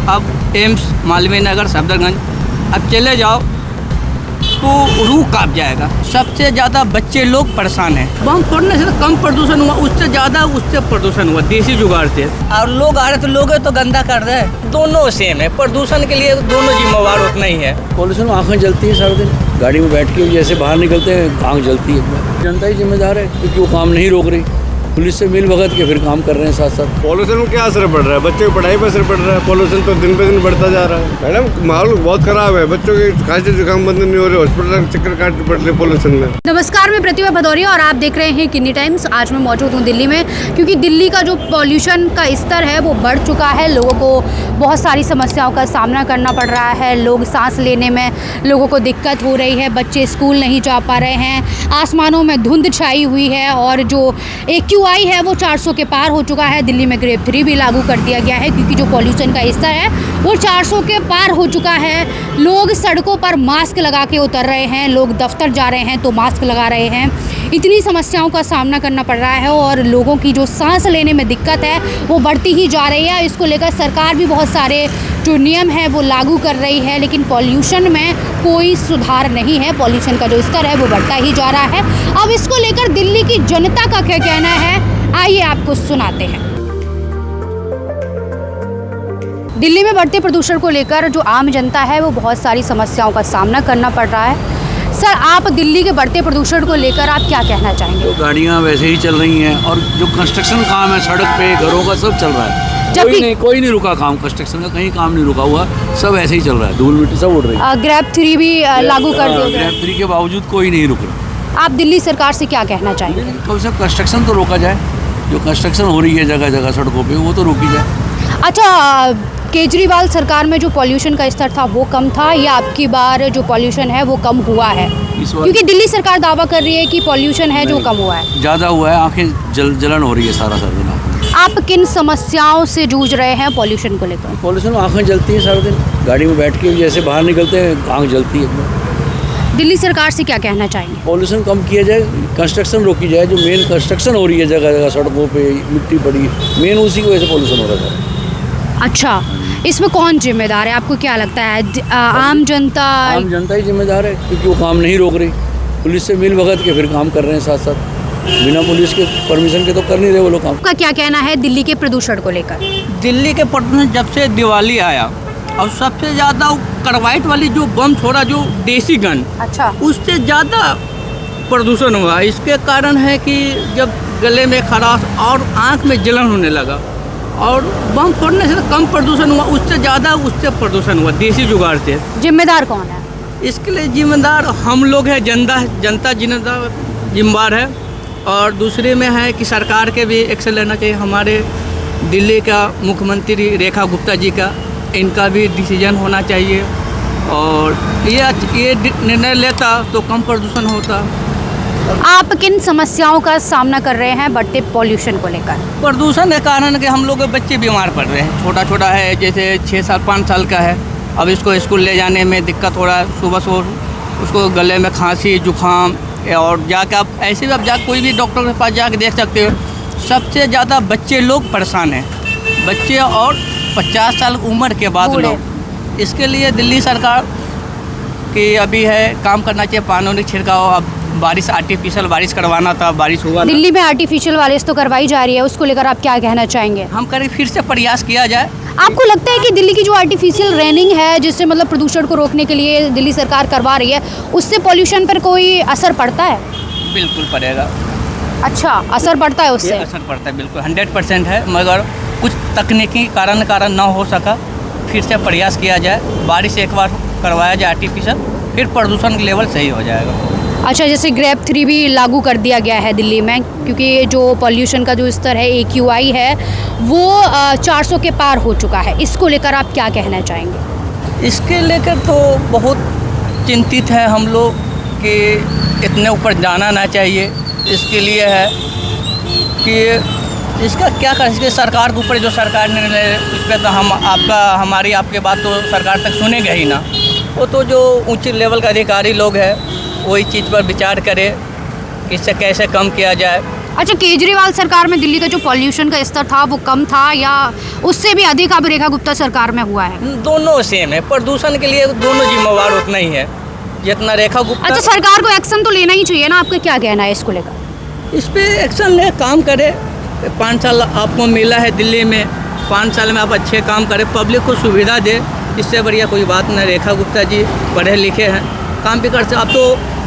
अब एम्स, मालवीय नगर, सफदरगंज अब चले जाओ तो रूह कांप जाएगा। सबसे ज़्यादा बच्चे लोग परेशान हैं। बम फोड़ने से तो कम प्रदूषण हुआ, उससे ज़्यादा उससे प्रदूषण हुआ देसी जुगाड़ से। और लोग आ रहे तो लोग तो गंदा कर रहे हैं। दोनों सेम है, प्रदूषण के लिए दोनों जिम्मेवार उतना ही है। पॉल्यूशन आँखें जलती है सारा दिन, गाड़ी में बैठ के जैसे बाहर निकलते हैं आँख जलती है। जनता ही जिम्मेदार है क्योंकि वो काम नहीं रोक रही, पुलिस से मिल भगत के फिर काम कर रहे हैं साथ साथ। पॉल्यूशन में क्या असर पड़ रहा है? बच्चों की पढ़ाई पर असर पड़ रहा है। पॉल्यूशन तो दिन पे दिन बढ़ता जा रहा है। मैडम माहौल बहुत खराब है, बच्चों की खांसी जुकाम बंद नहीं हो रहे, हॉस्पिटल चक्कर काटने पड़ रहे पॉल्यूशन में। नमस्कार, मैं प्रतिभा भदौरिया और आप देख रहे हैं किन्नी टाइम्स। आज मैं मौजूद हूँ दिल्ली में, क्योंकि दिल्ली का जो पॉल्यूशन का स्तर है वो बढ़ चुका है। लोगों को बहुत सारी समस्याओं का सामना करना पड़ रहा है। लोग सांस लेने में लोगों को दिक्कत हो रही है, बच्चे स्कूल नहीं जा पा रहे हैं, आसमानों में धुंध छाई हुई है और जो AQI है वो 400 के पार हो चुका है। दिल्ली में ग्रेड 3 भी लागू कर दिया गया है क्योंकि जो पॉल्यूशन का स्तर है वो 400 के पार हो चुका है। लोग सड़कों पर मास्क लगा के उतर रहे हैं, लोग दफ्तर जा रहे हैं तो मास्क लगा रहे हैं। इतनी समस्याओं का सामना करना पड़ रहा है और लोगों की जो सांस लेने में दिक्कत है वो बढ़ती ही जा रही है। इसको लेकर सरकार भी बहुत सारे जो नियम है वो लागू कर रही है, लेकिन पॉल्यूशन में कोई सुधार नहीं है। पॉल्यूशन का जो स्तर है वो बढ़ता ही जा रहा है। अब इसको लेकर दिल्ली की जनता का क्या कहना है, आइए आपको सुनाते हैं। दिल्ली में बढ़ते प्रदूषण को लेकर जो आम जनता है वो बहुत सारी समस्याओं का सामना करना पड़ रहा है। सर, आप दिल्ली के बढ़ते प्रदूषण को लेकर आप क्या कहना चाहेंगे? तो गाड़ियाँ वैसे ही चल रही हैं और जो कंस्ट्रक्शन काम है सड़क पे घरों का सब चल रहा है। कोई नहीं रुका काम, कंस्ट्रक्शन का कहीं काम नहीं रुका हुआ, सब ऐसे ही चल रहा है। धूल मिट्टी सब उड़ रही है। ग्रेड 3 भी लागू कर दिया गया। ग्रेड 3 के बावजूद कोई नहीं रुक रहा। आप दिल्ली सरकार से क्या कहना चाहेंगे? कम से कम कंस्ट्रक्शन तो रोका जाए, जो कंस्ट्रक्शन हो रही है जगह जगह सड़कों पे वो तो रोकी जाए। अच्छा, केजरीवाल सरकार में जो पॉल्यूशन का स्तर था वो कम था या आपकी बार जो पॉल्यूशन है वो कम हुआ है? क्योंकि दिल्ली सरकार दावा कर रही है कि पॉल्यूशन है जो कम हुआ है। ज़्यादा हुआ है, आंखें जलन हो रही है सारा दिन। आप किन समस्याओं से जूझ रहे हैं पॉल्यूशन को लेकर? पॉल्यूशन आँखें जलती है सारा दिन, गाड़ी में बैठ के जैसे बाहर निकलते हैं आँख जलती है। दिल्ली सरकार से क्या कहना चाहेंगे? पॉल्यूशन कम किया जाए, कंस्ट्रक्शन रोकी जाए। जो मेन कंस्ट्रक्शन हो रही है जगह जगह सड़कों पे मिट्टी पड़ी है, मेन उसी की वजह से पॉल्यूशन हो रहा था। अच्छा, इसमें कौन जिम्मेदार है? आपको क्या लगता है? आम जनता ही जिम्मेदार है क्योंकि वो काम नहीं रोक रही, पुलिस से मिल भगत के फिर काम कर रहे हैं साथ साथ। बिना पुलिस के परमिशन के तो कर नहीं रहे वो लोग काम। आपका क्या कहना है दिल्ली के प्रदूषण को लेकर? दिल्ली के प्रदूषण जब से दिवाली आया और सबसे ज़्यादा कार्बाइड वाली जो बम छोड़ा, जो देसी गन, अच्छा, उससे ज़्यादा प्रदूषण हुआ। इसके कारण है कि जब गले में खराश और आँख में जलन होने लगा और बम फोड़ने से तो कम प्रदूषण हुआ, उससे ज़्यादा उससे प्रदूषण हुआ देसी जुगाड़ से। जिम्मेदार कौन है? इसके लिए जिम्मेदार हम लोग हैं, जनता जिम्मेदार है। और दूसरे में है कि सरकार के भी एक्शन लेना चाहिए। हमारे दिल्ली का मुख्यमंत्री रेखा गुप्ता जी का, इनका भी डिसीजन होना चाहिए और ये निर्णय लेता तो कम प्रदूषण होता। आप किन समस्याओं का सामना कर रहे हैं बढ़ते पॉल्यूशन को लेकर? प्रदूषण के कारण कि हम लोग के बच्चे बीमार पड़ रहे हैं। छोटा है, जैसे 6 साल 5 साल का है, अब इसको स्कूल ले जाने में दिक्कत हो रहा है। सुबह उसको गले में खांसी जुकाम, और जाके आप ऐसे भी आप कोई भी डॉक्टर के पास जाके देख सकते हो। सबसे ज़्यादा बच्चे लोग परेशान हैं, बच्चे और 50 साल उम्र के बाद लोग। इसके लिए दिल्ली सरकार की अभी है काम करना चाहिए, पानी छिड़काव। अब बारिश, आर्टिफिशियल बारिश करवाना था, बारिश हुआ। दिल्ली में आर्टिफिशियल बारिश तो करवाई जा रही है, उसको लेकर आप क्या कहना चाहेंगे? हम करें फिर से प्रयास किया जाए। आपको लगता है कि दिल्ली की जो आर्टिफिशियल रेनिंग है, जिससे मतलब प्रदूषण को रोकने के लिए दिल्ली सरकार करवा रही है, उससे पॉल्यूशन पर कोई असर पड़ता है? बिल्कुल पड़ेगा। अच्छा, असर पड़ता है उससे? असर पड़ता है, बिल्कुल 100% है। मगर कुछ तकनीकी कारण ना हो सका, फिर से प्रयास किया जाए, बारिश एक बार करवाया जाए आर्टिफिशियल, फिर प्रदूषण लेवल सही हो जाएगा। अच्छा, जैसे ग्रेड 3 भी लागू कर दिया गया है दिल्ली में, क्योंकि जो पॉल्यूशन का जो स्तर है AQI है वो 400 के पार हो चुका है। इसको लेकर आप क्या कहना चाहेंगे? इसके लेकर तो बहुत चिंतित है हम लोग कि इतने ऊपर जाना ना चाहिए। इसके लिए है कि इसका क्या कर सकते, सरकार के ऊपर जो सरकार ने इस पर तो हमारी आपके बात तो सरकार तक सुनेगा ही ना। वो तो जो ऊंचे लेवल का अधिकारी लोग हैं वही चीज़ पर विचार करे कि इससे कैसे कम किया जाए। अच्छा, केजरीवाल सरकार में दिल्ली का जो पॉल्यूशन का स्तर था वो कम था या उससे भी अधिक अब रेखा गुप्ता सरकार में हुआ है? दोनों सेम है, प्रदूषण के लिए दोनों जिम्मेवार उतना ही है जितना रेखा गुप्ता। अच्छा, सरकार को एक्शन तो लेना ही चाहिए ना, आपका क्या कहना है इसको लेकर? इस पे एक्शन ले, काम करे। 5 साल आपको मिला है दिल्ली में, 5 साल में आप अच्छे काम करें, पब्लिक को सुविधा दे, इससे बढ़िया कोई बात नहीं। रेखा गुप्ता जी पढ़े लिखे हैं, काम भी करते। आप तो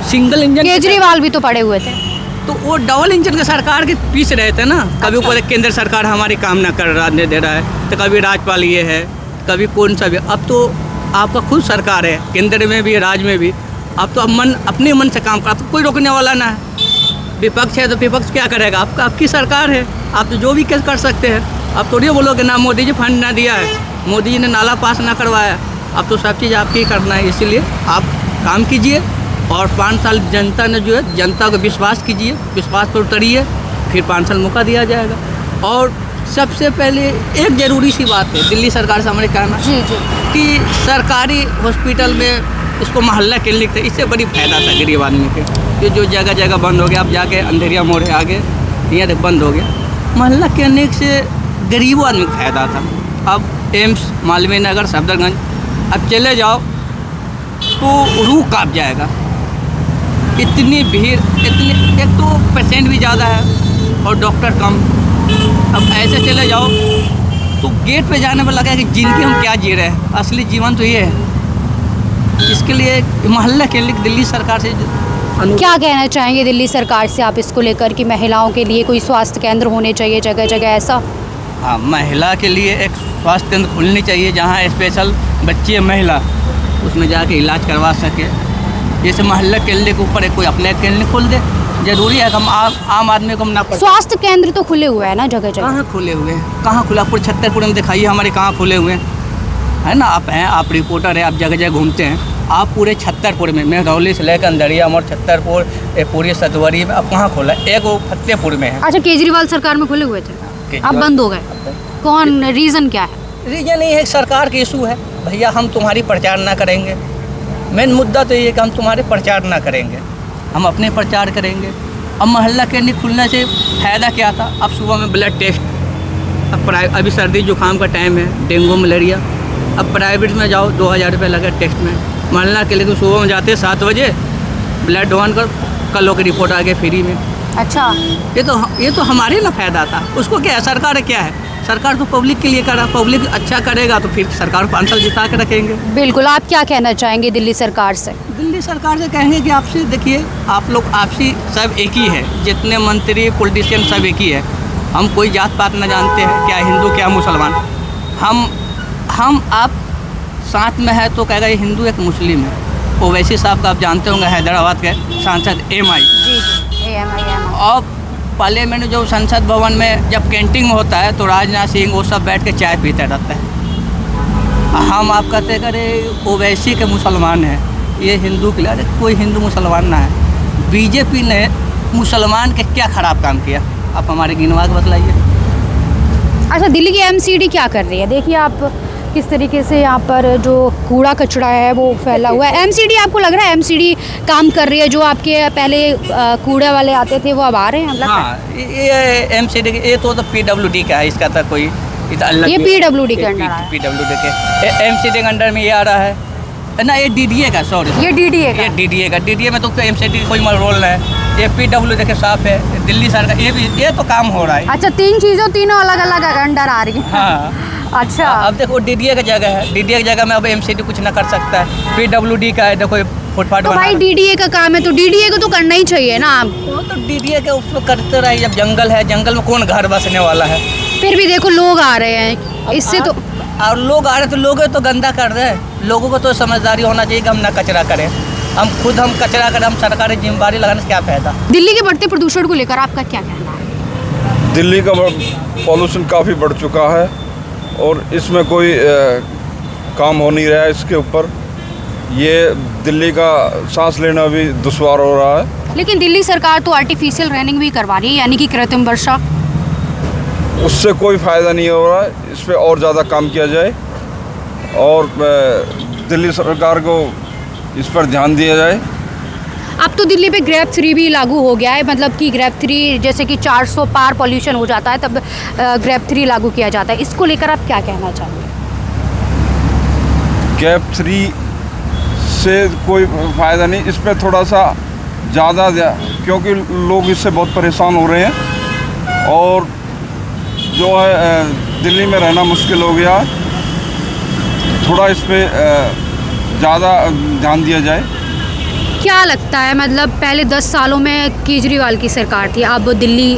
सिंगल इंजन, केजरीवाल भी तो पड़े हुए थे, तो वो डबल इंजन के सरकार के पीछे रहे थे ना। कभी ऊपर केंद्र सरकार हमारी काम ना कर रहा दे रहा है, तो कभी राज्यपाल ये है, कभी कौन सा भी। अब तो आपका खुद सरकार है, केंद्र में भी राज्य में भी। आप तो अब अपने मन से काम कर, आपको कोई रोकने वाला ना है। विपक्ष है तो विपक्ष क्या करेगा? आपकी सरकार है, आप तो जो भी कर सकते हैं। आप थोड़ी बोलोगे ना मोदी जी फंड ना दिया है, मोदी जी ने नाला पास ना करवाया। अब तो सब चीज़ आपकी करना है, इसीलिए आप काम कीजिए और 5 साल जनता ने जो है, जनता को विश्वास कीजिए, विश्वास पर उतरिए, फिर 5 साल मौका दिया जाएगा। और सबसे पहले एक ज़रूरी सी बात है दिल्ली सरकार से हमारे कहना जी जी, कि सरकारी हॉस्पिटल में इसको मोहल्ला क्लिनिक थे, इससे बड़ी फायदा था गरीब आदमी के। ये जो जगह जगह बंद हो गया, अब जाके अंधेरिया मोड़ है आगे, यहाँ तक बंद हो गया। मोहल्ला क्लिनिक से गरीबों आदमी को फायदा था। अब एम्स, मालवीय नगर, सफदरगंज, अब चले जाओ तो रूह काँप जाएगा, इतनी भीड़, इतनी। एक तो पेशेंट भी ज़्यादा है और डॉक्टर कम। अब ऐसे चले जाओ तो गेट पे जाने पर लगा कि जिंदगी हम क्या जी रहे हैं, असली जीवन तो ये है। इसके लिए मोहल्ला क्लिनिक दिल्ली सरकार से क्या कहना चाहेंगे दिल्ली सरकार से आप इसको लेकर कि महिलाओं के लिए कोई स्वास्थ्य केंद्र होने चाहिए जगह जगह ऐसा? हाँ, महिला के लिए एक स्वास्थ्य केंद्र खुलनी चाहिए जहाँ स्पेशल बच्ची महिला उसमें जाके इलाज करवा सके। जैसे मोहल्ला क्लिनिक के ऊपर कोई अपने क्लिनिक खोल दे, जरूरी है कि हम आम आदमी को हम ना। स्वास्थ्य केंद्र तो खुले हुए हैं ना जगह जगह? कहाँ खुले हुए हैं? कहाँ खुला? पूरे छत्तरपुर में दिखाइए हमारे कहाँ खुले हुए हैं, है ना। आप हैं, आप रिपोर्टर हैं, आप जगह जगह घूमते हैं। आप पूरे छत्तरपुर में, मेहरौली से लेकर अंदरिया मोड़, छत्तरपुर, पूरी सतवरी में, अब कहाँ खोला? एक वो फतेहपुर में है। अच्छा, केजरीवाल सरकार में खुले हुए थे, अब बंद हो गए, कौन रीज़न क्या है? रीजन ये है सरकार के इशू है। भैया हम तुम्हारी प्रचार ना करेंगे, मेन मुद्दा तो ये है कि हम तुम्हारे प्रचार ना करेंगे, हम अपने प्रचार करेंगे। अब मोहल्ला क्लिनिक खुलने से फ़ायदा क्या था? अब सुबह में ब्लड टेस्ट, अब अभी सर्दी जुकाम का टाइम है, डेंगू मलेरिया, अब प्राइवेट में जाओ 2000 रुपये लगे टेस्ट में। मोहल्ला क्लिनिक तो सुबह में जाते 7 बजे, ब्लड डोन कर कल की रिपोर्ट आ गई फ्री में। अच्छा, ये तो हमारे ना फ़ायदा था। उसको क्या है? सरकार क्या है? सरकार तो पब्लिक के लिए करा, पब्लिक अच्छा करेगा तो फिर सरकार 5 साल जिता के रखेंगे। बिल्कुल। आप क्या कहना चाहेंगे दिल्ली सरकार से? दिल्ली सरकार से कहेंगे कि आपसे देखिए, आप लोग आपसी सब एक ही है, जितने मंत्री पॉलिटिशियन सब एक ही है। हम कोई जात पात न जानते हैं, क्या हिंदू क्या मुसलमान। हम आप साथ में है तो कहेगा ये हिंदू एक मुस्लिम है। ओवैसी साहब का आप जानते होंगे, हैदराबाद के सांसद एमआई। जी, और पार्लियामेंट जो संसद भवन में जब कैंटीन होता है तो राजनाथ सिंह वो सब बैठ के चाय पीते रहता है। हम आप कहते करे ओवैसी के मुसलमान हैं, ये हिंदू के लिए। अरे कोई हिंदू मुसलमान ना है। बीजेपी ने मुसलमान के क्या ख़राब काम किया? आप हमारे गिनवा के बतलाइए। अच्छा, दिल्ली की एमसीडी क्या कर रही है? देखिए आप किस तरीके से यहाँ पर जो कूड़ा कचरा है वो फैला हुआ है। एमसीडी, आपको लग रहा है एमसीडी काम कर रही है? जो आपके पहले कूड़े वाले आते थे वो अब आ रहे हैं? हाँ, ये एमसीडी ये तो पीडब्ल्यूडी का है, इसका तो कोई अलग। ये पीडब्ल्यूडी के अंडर है। पीडब्ल्यूडी के एमसीडी के अंडर में ये आ रहा है ना। ये डीडीए का, सॉरी, ये डीडीए का। ये डीडीए का। डीडीए में तो एमसीडी कोई रोल नहीं है। ये पीडब्ल्यूडी के साफ है। दिल्ली सरकार ये तो काम हो रहा है। अच्छा, तीनों अलग अलग अंडर आ रही है। हाँ, अच्छा, अब देखो डीडीए का जगह है, डीडीए की जगह में अब एमसीडी कुछ ना कर सकता है। पीडब्ल्यूडी का है, देखो फुटपाथ तो भाई डीडीए का काम है तो डीडीए को तो करना ही चाहिए ना। आप वो तो डीडीए के उसमें करते रहे। जब जंगल है, जंगल में कौन घर बसने वाला है? फिर भी देखो लोग आ रहे हैं इससे तो। और लोग आ रहे तो लोग तो गंदा कर रहे हैं। लोगों को तो समझदारी होना चाहिए कि हम ना कचरा करें। हम कचरा करें, हम सरकारी जिम्मेदारी लगाने से क्या फ़ायदा? दिल्ली के बढ़ते प्रदूषण को लेकर आपका क्या कहना है? दिल्ली का पॉल्यूशन काफ़ी बढ़ चुका है और इसमें कोई काम हो नहीं रहा है इसके ऊपर। ये दिल्ली का सांस लेना भी दुश्वार हो रहा है। लेकिन दिल्ली सरकार तो आर्टिफिशियल रेनिंग भी करवा रही है, यानी कि कृत्रिम वर्षा। उससे कोई फ़ायदा नहीं हो रहा है। इस पर और ज़्यादा काम किया जाए और दिल्ली सरकार को इस पर ध्यान दिया जाए। अब तो दिल्ली पे ग्रेप 3 भी लागू हो गया है, मतलब कि ग्रेप 3 जैसे कि 400 पार पॉल्यूशन हो जाता है तब ग्रेप 3 लागू किया जाता है, इसको लेकर आप क्या कहना चाहेंगे? गैप 3 से कोई फ़ायदा नहीं, इस पर थोड़ा सा ज़्यादा क्योंकि लोग इससे बहुत परेशान हो रहे हैं और जो है दिल्ली में रहना मुश्किल हो गया है। थोड़ा इस पर ज़्यादा ध्यान दिया जाए। क्या लगता है, मतलब पहले 10 सालों में केजरीवाल की सरकार थी, अब दिल्ली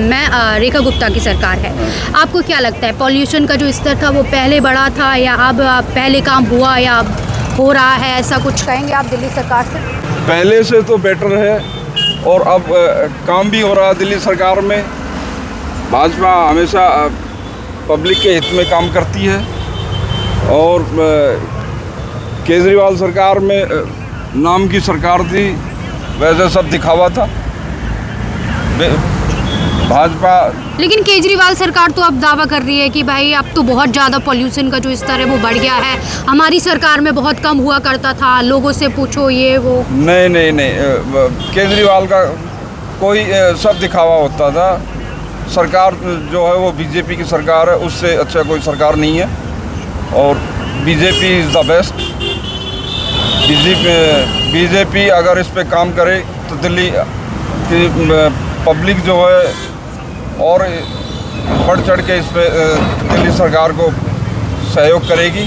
में रेखा गुप्ता की सरकार है, आपको क्या लगता है पॉल्यूशन का जो स्तर था वो पहले बढ़ा था या अब पहले काम हुआ या अब हो रहा है, ऐसा कुछ कहेंगे आप दिल्ली सरकार से? पहले से तो बेटर है और अब काम भी हो रहा है दिल्ली सरकार में। भाजपा हमेशा पब्लिक के हित में काम करती है और केजरीवाल सरकार में नाम की सरकार थी, वैसे सब दिखावा था भाजपा। लेकिन केजरीवाल सरकार तो अब दावा कर रही है कि भाई अब तो बहुत ज़्यादा पॉल्यूशन का जो स्तर है वो बढ़ गया है, हमारी सरकार में बहुत कम हुआ करता था, लोगों से पूछो ये वो। नहीं, केजरीवाल का कोई सब दिखावा होता था। सरकार जो है वो बीजेपी की सरकार है, उससे अच्छा कोई सरकार नहीं है और BJP is the best. BJP अगर इस पे काम करे तो दिल्ली की पब्लिक जो है और बढ़ चढ़ के इस पे दिल्ली सरकार को सहयोग करेगी।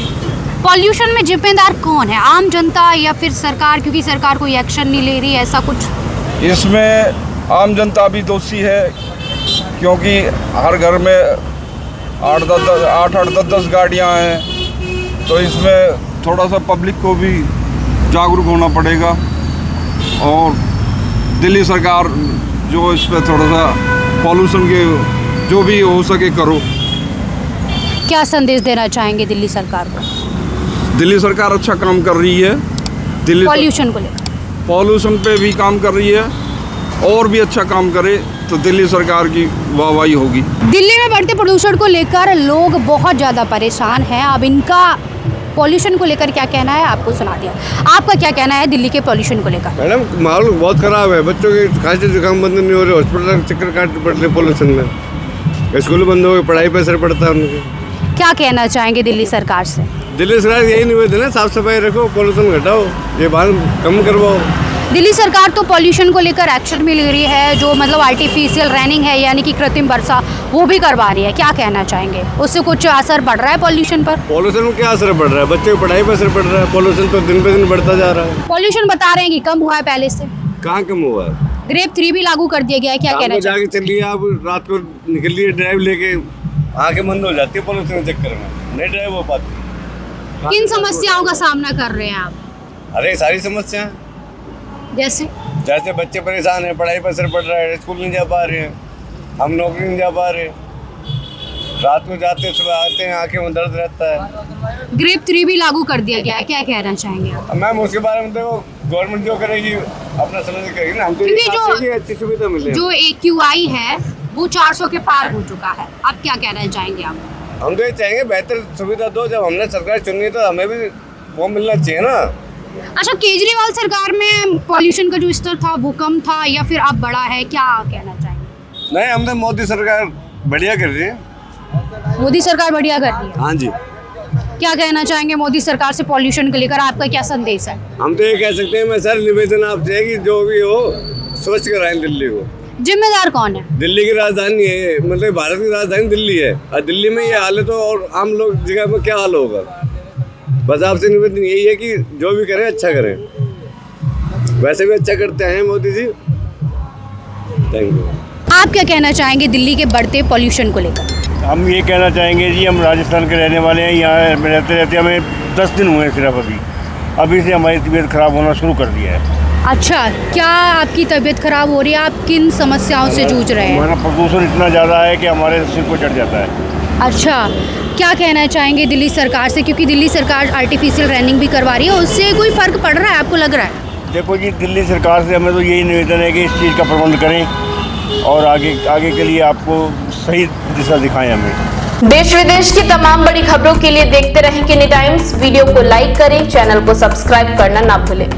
पॉल्यूशन में जिम्मेदार कौन है, आम जनता या फिर सरकार, क्योंकि सरकार कोई एक्शन नहीं ले रही है, ऐसा कुछ? इसमें आम जनता भी दोषी है क्योंकि हर घर में 8-10 गाड़ियाँ हैं, तो इसमें थोड़ा सा पब्लिक को भी जागरूक होना पड़ेगा और दिल्ली सरकार जो इस पर थोड़ा सा पॉल्यूशन के जो भी हो सके करो। क्या संदेश देना चाहेंगे दिल्ली सरकार को? दिल्ली सरकार अच्छा काम कर रही है, दिल्ली पॉल्यूशन को लेकर, पॉल्यूशन पे भी काम कर रही है और भी अच्छा काम करे तो दिल्ली सरकार की वाहवाही होगी। दिल्ली में बढ़ते प्रदूषण को लेकर लोग बहुत ज़्यादा परेशान हैं, अब इनका पॉल्यूशन को लेकर क्या कहना है आपको सुना दिया, आपका क्या कहना है दिल्ली के पॉल्यूशन को लेकर? मैडम माहौल बहुत ख़राब है, बच्चों के खांसी जुकाम बंद नहीं हो रहे, हॉस्पिटल चक्कर काटने पड़ रहे पॉल्यूशन में, स्कूल बंद हो गए, पढ़ाई पर असर पड़ता है उनके। क्या कहना चाहेंगे दिल्ली सरकार से? दिल्ली सरकार यही निवेदन है, साफ सफाई रखो, पॉल्यूशन घटाओ, ये बात कम करवाओ। दिल्ली सरकार तो पॉल्यूशन को लेकर एक्शन भी ले रही है, जो मतलब आर्टिफिशियल रेनिंग है यानी कि कृत्रिम वर्षा वो भी करवा रही है, क्या कहना चाहेंगे, उससे कुछ असर पड़ रहा है पॉल्यूशन पर? पॉल्यूशन में क्या असर पड़ रहा है, बच्चों की पढ़ाई पर असर पड़ रहा है, पॉल्यूशन तो दिन पे दिन बढ़ता जा रहा है। पॉल्यूशन बता रहे हैं कि कम हुआ है पहले से, कहाँ कम हुआ है? ग्रेप 3 भी लागू कर दिया गया है, क्या कहना चाहिए? जाके चलिए आप, रात को निकलिए ड्राइव लेके, आंखें बंद हो जाती है पॉल्यूशन के चक्कर में, नहीं ड्राइव हो पाती। किन समस्याओं का सामना कर रहे हैं आप? अरे सारी समस्या, जैसे बच्चे परेशान हैं, पढ़ाई पर असर पड़ रहा है, स्कूल नहीं जा पा रहे हैं, हम नौकरी नहीं जा पा रहे, रात को जाते सुबह आते हैं, आंखें में दर्द रहता है। ग्रेप 3 भी लागू कर दिया गया है, क्या कहना चाहेंगे आप? मैम उसके बारे में देखो, गवर्नमेंट जो करेगी अपना समझ करेगी ना, हम तो अच्छी सुविधा मिले। जो AQI है वो 400 के पार हो चुका है, आप क्या कहना चाहेंगे आप? हम तो ये चाहेंगे बेहतर सुविधा दो, जब हमने सरकार चुनी तो हमें भी वो मिलना चाहिए ना। अच्छा, केजरीवाल सरकार में पॉल्यूशन का जो स्तर था वो कम था या फिर अब बढ़ा है, क्या कहना चाहेंगे? नहीं, हम तो मोदी सरकार बढ़िया कर रही है। मोदी सरकार बढ़िया कर रही है? हाँ जी। क्या कहना चाहेंगे मोदी सरकार से पॉल्यूशन को लेकर, आपका क्या संदेश है? हम तो ये कह सकते हैं, मैं सर निवेदन आपसे है कि जो भी हो स्वच्छ कराएं दिल्ली को। जिम्मेदार कौन है? दिल्ली की राजधानी है, मतलब भारत की राजधानी दिल्ली है, और दिल्ली में ये हाल है तो और आम लोग जगह में क्या हाल होगा। बस आपसे निवेदन यही है कि जो भी करें अच्छा करें, वैसे भी अच्छा करते हैं मोदी जी। Thank you. आप क्या कहना चाहेंगे दिल्ली के बढ़ते पॉल्यूशन को लेकर? हम ये कहना चाहेंगे जी, हम राजस्थान के रहने वाले हैं, यहाँ रहते रहते हमें 10 दिन हुए सिर्फ, अभी से हमारी तबीयत ख़राब होना शुरू कर दिया है। अच्छा, क्या आपकी तबीयत खराब हो रही है, आप किन समस्याओं से जूझ रहे हैं? हमारा प्रदूषण इतना ज़्यादा है कि हमारे सिर को चढ़ जाता है। अच्छा, क्या कहना चाहेंगे दिल्ली सरकार से, क्योंकि दिल्ली सरकार आर्टिफिशियल रेनिंग भी करवा रही है, उससे कोई फ़र्क पड़ रहा है आपको, लग रहा है? देखो जी, दिल्ली सरकार से हमें तो यही निवेदन है कि इस चीज़ का प्रबंध करें और आगे के लिए आपको सही दिशा दिखाएं हमें। देश विदेश की तमाम बड़ी खबरों के लिए देखते रहें किन्नी टाइम्स। वीडियो को लाइक करें, चैनल को सब्सक्राइब करना ना भूलें।